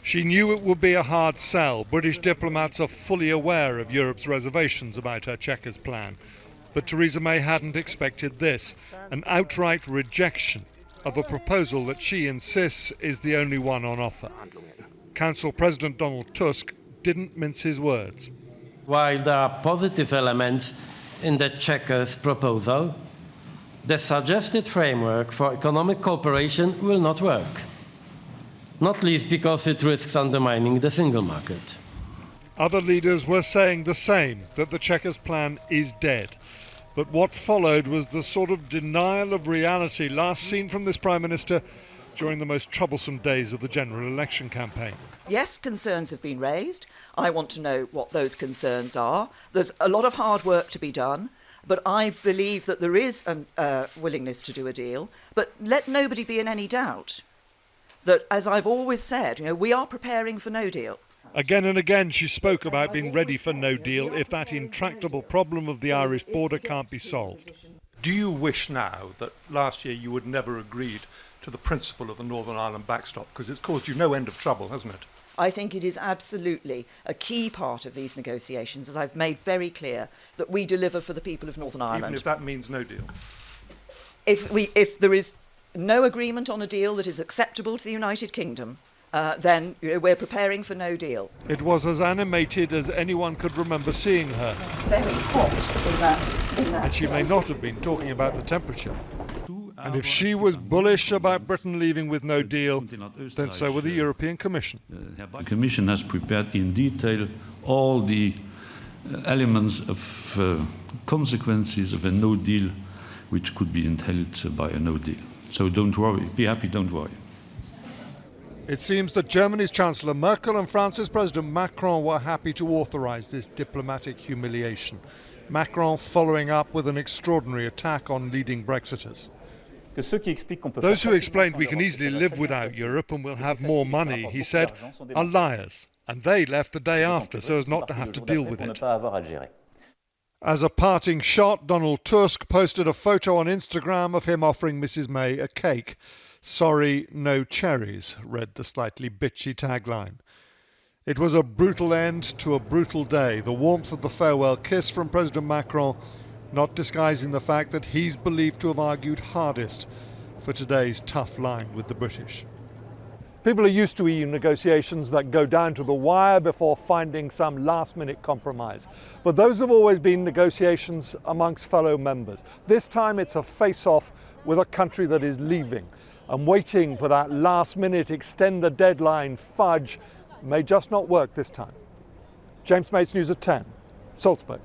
She knew it would be a hard sell. British diplomats are fully aware of Europe's reservations about her Chequers plan. But Theresa May hadn't expected this, an outright rejection of a proposal that she insists is the only one on offer. Council President Donald Tusk didn't mince his words. While there are positive elements in the Chequers proposal, the suggested framework for economic cooperation will not work, not least because it risks undermining the single market. Other leaders were saying the same, that the Chequers plan is dead. But what followed was the sort of denial of reality last seen from this Prime Minister during the most troublesome days of the general election campaign. Yes, concerns have been raised. I want to know what those concerns are. There's a lot of hard work to be done, but I believe that there is a willingness to do a deal. But let nobody be in any doubt that, as I've always said, we are preparing for no deal. Again and again she spoke about being ready for no deal if that intractable problem of the Irish border can't be solved. Do you wish now that last year you would never agreed to the principle of the Northern Ireland backstop? Because it's caused you no end of trouble, hasn't it? I think it is absolutely a key part of these negotiations, as I've made very clear, that we deliver for the people of Northern Ireland. Even if that means no deal? If there is no agreement on a deal that is acceptable to the United Kingdom, then we're preparing for no deal. It was as animated as anyone could remember seeing her. Very hot in that. And she may not have been talking about the temperature. And if she was bullish about Britain leaving with no deal, then so were the European Commission. The Commission has prepared in detail all the elements of consequences of a no deal which could be entailed by a no deal. So don't worry, be happy, don't worry. It seems that Germany's Chancellor Merkel and France's President Macron were happy to authorise this diplomatic humiliation. Macron following up with an extraordinary attack on leading Brexiters. Those who explained we can easily live without Europe and we'll have more money, he said, are liars. And they left the day after so as not to have to deal with it. As a parting shot, Donald Tusk posted a photo on Instagram of him offering Mrs May a cake. "Sorry, no cherries," read the slightly bitchy tagline. It was a brutal end to a brutal day. The warmth of the farewell kiss from President Macron not disguising the fact that he's believed to have argued hardest for today's tough line with the British. People are used to EU negotiations that go down to the wire before finding some last-minute compromise. But those have always been negotiations amongst fellow members. This time it's a face-off with a country that is leaving. And waiting for that last-minute extend the deadline fudge may just not work this time. James Mates, News at 10, Salzburg.